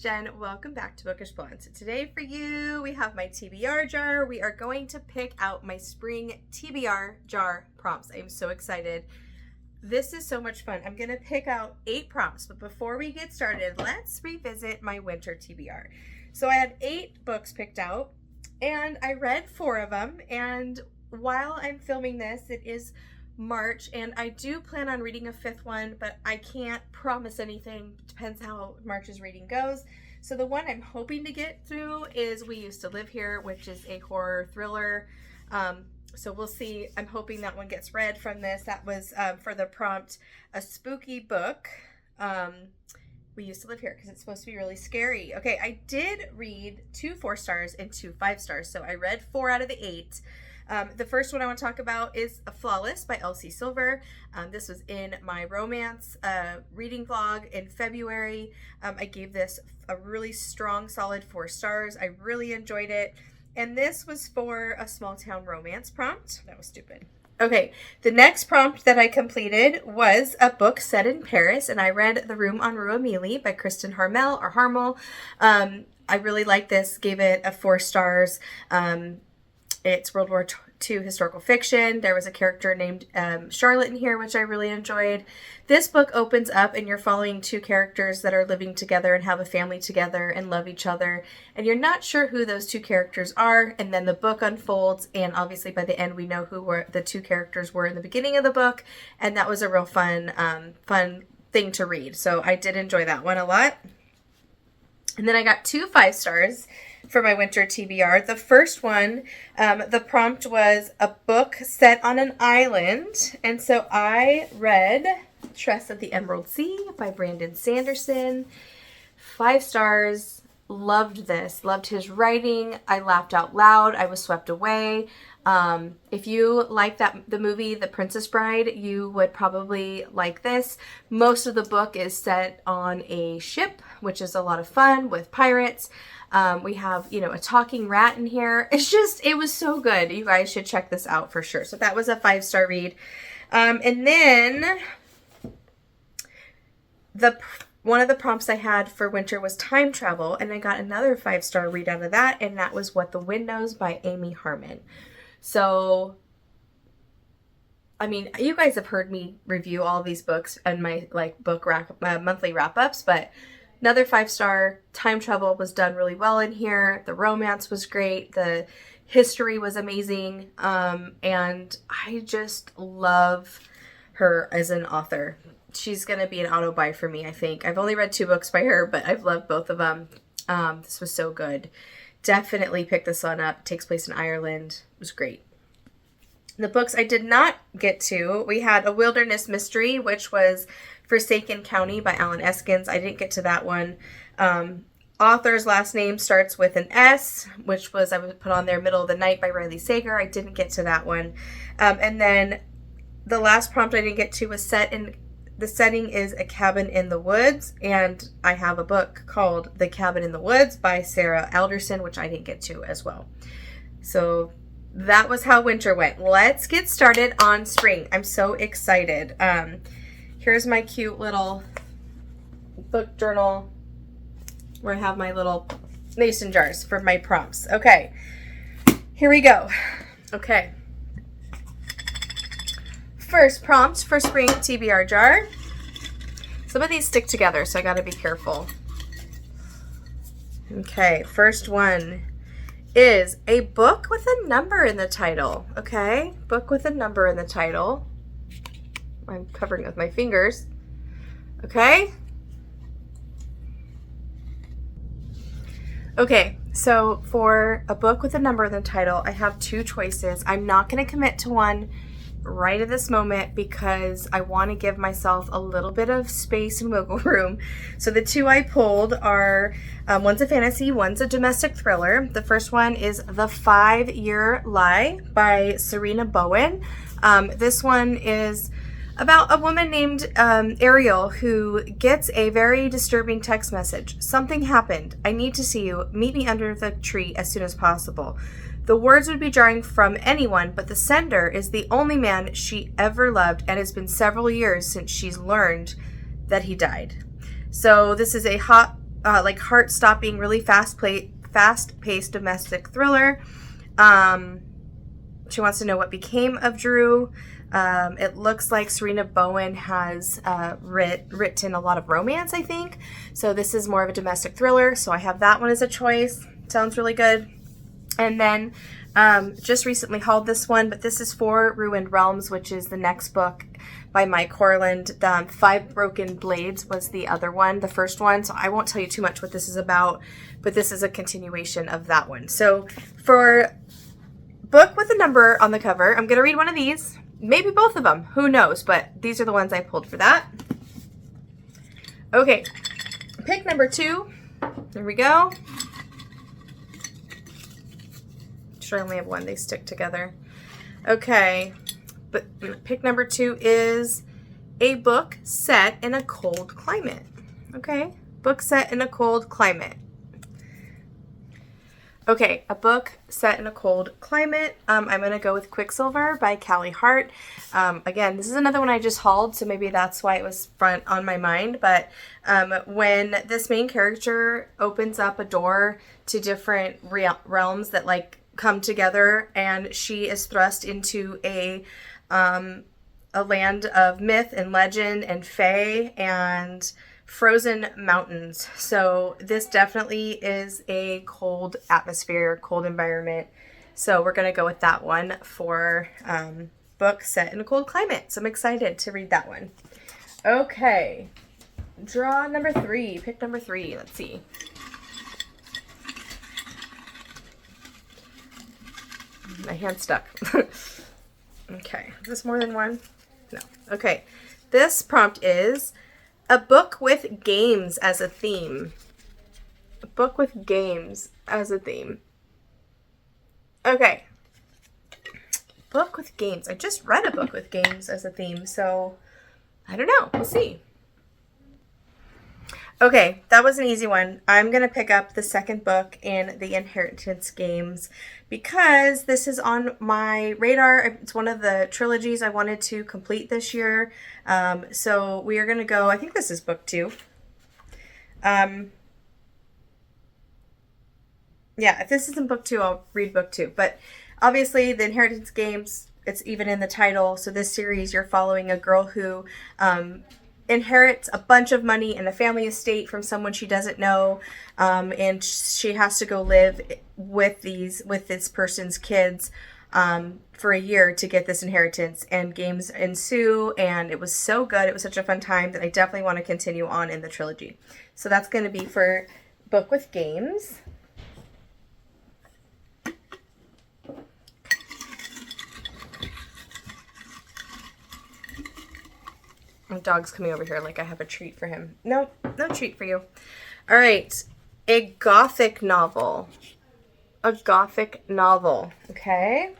Jen. Welcome back to Bookish Blonde. So today for you, we have my TBR jar. We are going to pick out my Spring TBR jar prompts. I am so excited. This is so much fun. I'm going to pick out 8 prompts, but before we get started, let's revisit my winter TBR. So I had 8 books picked out, and I read 4 of them, and while I'm filming this, it is March, and I do plan on reading a 5th one, but I can't promise anything. Depends how March's reading goes. So the one I'm hoping to get through is We Used to Live Here, which is a horror thriller. So we'll see. I'm hoping that one gets read from this. That was for the prompt, a spooky book. We Used to Live Here, because it's supposed to be really scary. Okay, I did read 2 4 stars and 2 5 stars. So I read 4 out of the 8. The first one I want to talk about is Flawless by Elsie Silver. This was in my romance reading vlog in February. I gave this a really strong, solid 4 stars. I really enjoyed it. And this was for a small town romance prompt. That was stupid. Okay, the next prompt that I completed was a book set in Paris, and I read The Room on Rue Amélie by Kristen Harmel. I really liked this, gave it a 4 stars. It's World War II historical fiction. There was a character named Charlotte in here, which I really enjoyed. This book opens up and you're following 2 characters that are living together and have a family together and love each other. And you're not sure who those 2 characters are. And then the book unfolds. And obviously by the end, we know who the 2 characters were in the beginning of the book. And that was a real fun thing to read. So I did enjoy that one a lot. And then I got 2 5 stars for my winter TBR. The first one, the prompt was a book set on an island. And so I read Tress of the Emerald Sea by Brandon Sanderson. 5 stars. Loved this. Loved his writing. I laughed out loud. I was swept away. If you like the movie The Princess Bride, you would probably like this. Most of the book is set on a ship, which is a lot of fun with pirates. We have, a talking rat in here. It was so good. You guys should check this out for sure. So that was a 5-star read. And then one of the prompts I had for winter was time travel, and I got another 5-star read out of that, and that was What the Wind Knows by Amy Harmon. So, I mean, you guys have heard me review all of these books and my book monthly wrap-ups, but another 5-star. Time travel was done really well in here. The romance was great. The history was amazing. And I just love her as an author. She's going to be an auto buy for me, I think. I've only read 2 books by her, but I've loved both of them. This was so good. Definitely pick this one up. It takes place in Ireland. It was great. The books I did not get to, we had A Wilderness Mystery, which was Forsaken County by Alan Eskins. I didn't get to that one. Author's last name starts with an S, which was, I would put on there, Middle of the Night by Riley Sager. I didn't get to that one. And then the last prompt I didn't get to was the setting is A Cabin in the Woods, and I have a book called The Cabin in the Woods by Sarah Alderson, which I didn't get to as well. So that was how winter went. Let's get started on spring. I'm so excited. Here's my cute little book journal where I have my little mason jars for my prompts. Okay, here we go. Okay. First prompt for Spring TBR jar. Some of these stick together, so I gotta be careful. Okay, first one is a book with a number in the title. Okay, book with a number in the title. I'm covering it with my fingers. Okay. Okay, so for a book with a number in the title, I have 2 choices. I'm not going to commit to one right at this moment because I want to give myself a little bit of space and wiggle room. So the 2 I pulled are, one's a fantasy, one's a domestic thriller. The first one is The 5-Year Lie by Serena Bowen. This one is about a woman named Ariel who gets a very disturbing text message. Something happened. I need to see you. Meet me under the tree as soon as possible. The words would be jarring from anyone, but the sender is the only man she ever loved, and it's been several years since she's learned that he died. So this is a hot like heart-stopping, really fast-paced domestic thriller. She wants to know what became of Drew. It looks like Serena Bowen has written a lot of romance, I think. So this is more of a domestic thriller. So I have that one as a choice. Sounds really good. And then just recently hauled this one, but this is for Ruined Realms, which is the next book by Mike Horland. 5 Broken Blades was the other one, the first one. So I won't tell you too much what this is about, but this is a continuation of that one. So for book with a number on the cover, I'm going to read one of these, maybe both of them, who knows, but these are the ones I pulled for that. Okay, pick number 2. There we go. Should I only have one? They stick together. Okay, but pick number 2 is a book set in a cold climate. Okay, book set in a cold climate. Okay, a book set in a cold climate. I'm going to go with Quicksilver by Callie Hart. Again, this is another one I just hauled, so maybe that's why it was front on my mind. But when this main character opens up a door to different realms that like come together, and she is thrust into a land of myth and legend and fae and frozen mountains. So this definitely is a cold atmosphere, cold environment. So we're going to go with that one for book set in a cold climate. So I'm excited to read that one. Okay. Draw number 3. Pick number 3. Let's see. My hand's stuck. Okay. Is this more than one? No. Okay. This prompt is a book with games as a theme. A book with games as a theme. Okay. Book with games. I just read a book with games as a theme, so I don't know. We'll see. Okay, that was an easy one. I'm going to pick up the second book in the Inheritance games because this is on my radar. It's one of the trilogies I wanted to complete this year. So we are going to go, I think this is book 2. Yeah, if this isn't book 2, I'll read book 2. But obviously the Inheritance games, it's even in the title. So this series, you're following a girl who inherits a bunch of money in a family estate from someone she doesn't know, and she has to go live with this person's kids for a year to get this inheritance, and games ensue, and it was so good. It was such a fun time that I definitely want to continue on in the trilogy. So that's going to be for book with games. My dog's coming over here like I have a treat for him. No, no treat for you. All right. A gothic novel. A gothic novel. Okay.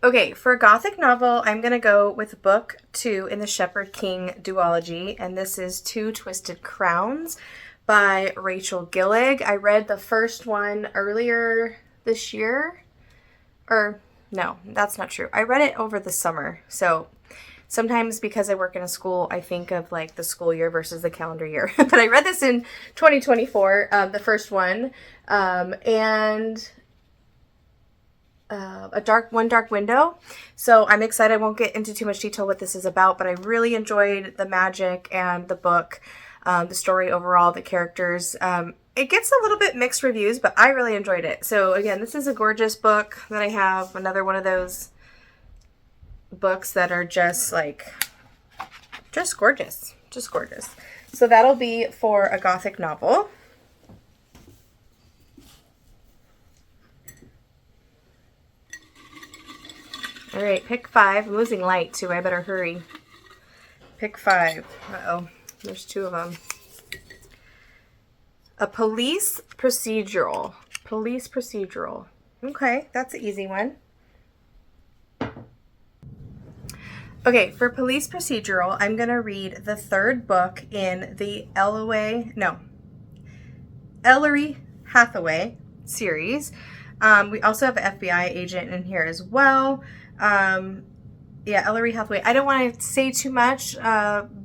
Okay, for a gothic novel, I'm going to go with book 2 in the Shepherd King duology. And this is Two Twisted Crowns by Rachel Gillig. I read the first one earlier this year. Or, no, that's not true. I read it over the summer. So sometimes because I work in a school, I think of like the school year versus the calendar year. But I read this in 2024, the first one, and One Dark Window. So I'm excited. I won't get into too much detail what this is about, but I really enjoyed the magic and the book, the story overall, the characters. It gets a little bit mixed reviews, but I really enjoyed it. So again, this is a gorgeous book that I have. Another one of those books that are just gorgeous. Just gorgeous. So that'll be for a gothic novel. All right, pick 5. I'm losing light too. I better hurry. Pick 5. Uh-oh. There's 2 of them. A police procedural. Police procedural. Okay, that's an easy one. Okay, for police procedural, I'm going to read the 3rd book in the Ellery Hathaway series. We also have an FBI agent in here as well. Yeah, Ellery Hathaway. I don't want to say too much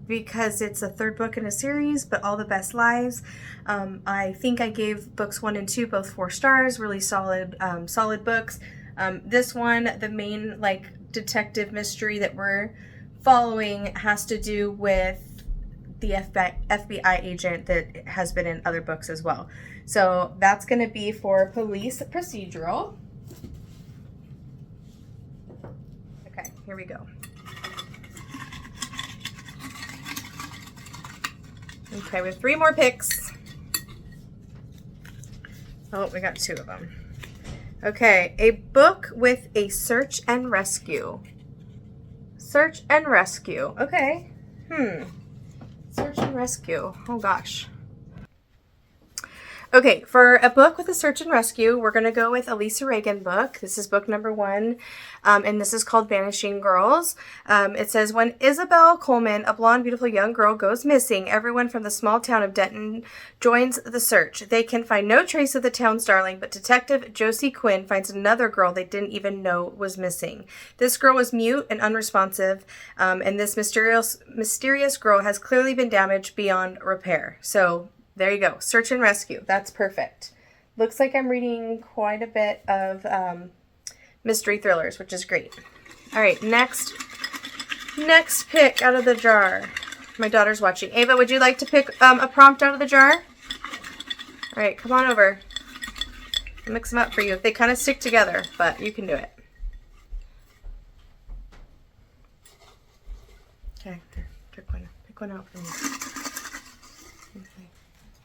because it's a third book in a series, but All the Best Lives. I think I gave books 1 and 2 both 4 stars. Really solid, solid books. This one, the main like detective mystery that we're following has to do with the FBI agent that has been in other books as well. So that's going to be for police procedural. Okay, here we go. Okay, we have 3 more picks. Oh, we got 2 of them. Okay, a book with a search and rescue. Search and rescue. Okay. Search and rescue. Oh gosh. Okay, for a book with a search and rescue, we're going to go with a Lisa Reagan book. This is book number 1, and this is called Vanishing Girls. It says, when Isabel Coleman, a blonde, beautiful young girl, goes missing, everyone from the small town of Denton joins the search. They can find no trace of the town's darling, but Detective Josie Quinn finds another girl they didn't even know was missing. This girl was mute and unresponsive, and this mysterious girl has clearly been damaged beyond repair. So there you go. Search and rescue. That's perfect. Looks like I'm reading quite a bit of mystery thrillers, which is great. All right, next pick out of the jar. My daughter's watching. Ava, would you like to pick a prompt out of the jar? All right, come on over. I'll mix them up for you. They kind of stick together, but you can do it. Okay, there. Pick one out for me. Okay.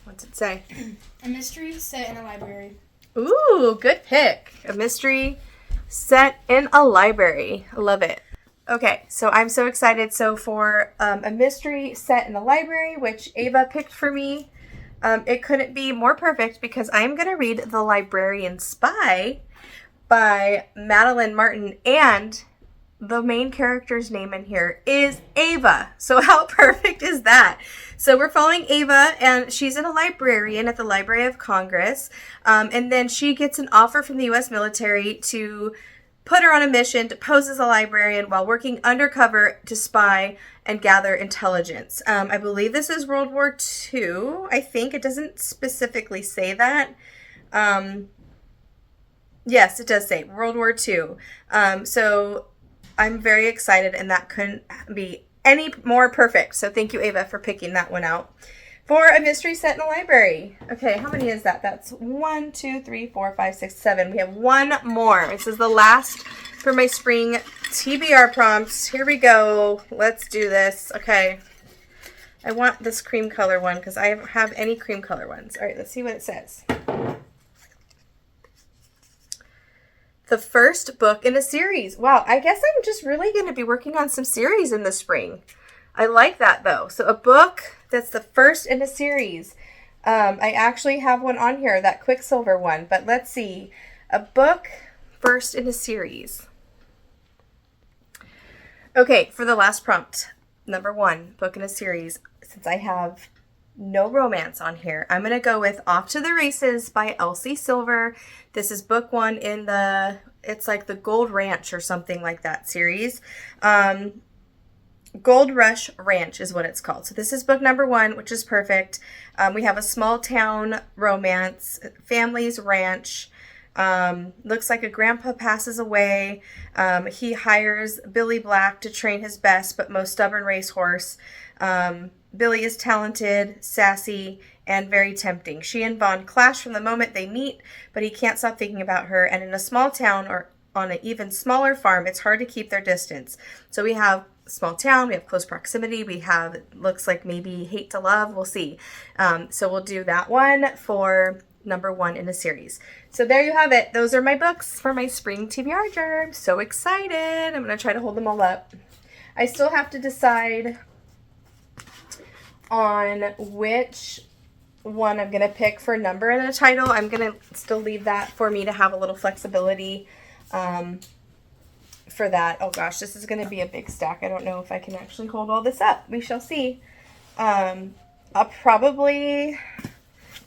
What's it say? A mystery set in a library. Ooh, good pick. A mystery set in a library. I love it. Okay, so I'm so excited. So for a mystery set in a library, which Ava picked for me, it couldn't be more perfect because I'm going to read The Librarian Spy by Madeline Martin, and the main character's name in here is Ava. So how perfect is that? So we're following Ava, and she's a librarian at the Library of Congress. And then she gets an offer from the U.S. military to put her on a mission to pose as a librarian while working undercover to spy and gather intelligence. I believe this is World War II. I think it doesn't specifically say that. Yes, it does say World War II. So I'm very excited, and that couldn't be any more perfect. So thank you, Ava, for picking that one out. For a mystery set in a library. Okay, how many is that? That's 1, 2, 3, 4, 5, 6, 7. We have 1 more. This is the last for my spring TBR prompts. Here we go. Let's do this. Okay. I want this cream color one because I don't have any cream color ones. All right, let's see what it says. The first book in a series. Wow, I guess I'm just really going to be working on some series in the spring. I like that, though. So a book that's the first in a series. I actually have one on here, that Quicksilver one. But let's see. A book first in a series. Okay, for the last prompt. Number 1, book in a series. Since I have no romance on here, I'm going to go with Off to the Races by Elsie Silver. This is book 1 in it's like the Gold Ranch or something like that series. Gold Rush Ranch is what it's called. So this is book number 1, which is perfect. We have a small town romance, family's ranch. Looks like a grandpa passes away. He hires Billy Black to train his best but most stubborn racehorse. Billy is talented, sassy, and very tempting. She and Vaughn clash from the moment they meet, but he can't stop thinking about her. And in a small town or on an even smaller farm, it's hard to keep their distance. So we have a small town, we have close proximity, we have, looks like maybe hate to love, we'll see. So we'll do that one for number 1 in a series. So there you have it. Those are my books for my spring TBR jar. I'm so excited. I'm going to try to hold them all up. I still have to decide on which one I'm going to pick for number and a title. I'm going to still leave that for me to have a little flexibility for that. Oh gosh, this is going to be a big stack. I don't know if I can actually hold all this up. We shall see. I'll probably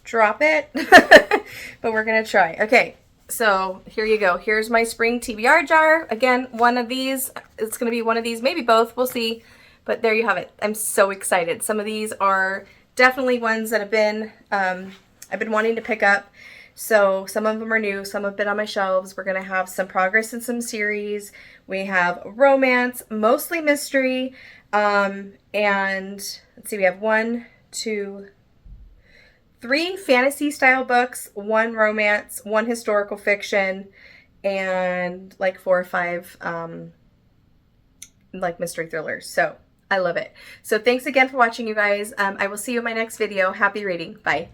drop it, but we're going to try. Okay, So here you go. Here's my spring TBR jar. Again, one of these, it's going to be one of these, maybe both, we'll see. But there you have it. I'm so excited. Some of these are definitely ones that have been, I've been wanting to pick up. So some of them are new, some have been on my shelves. We're going to have some progress in some series. We have romance, mostly mystery, and let's see, we have 1, 2, 3 fantasy style books, 1 romance, 1 historical fiction, and like 4 or 5 like mystery thrillers. So I love it. So thanks again for watching, you guys. I will see you in my next video. Happy reading. Bye.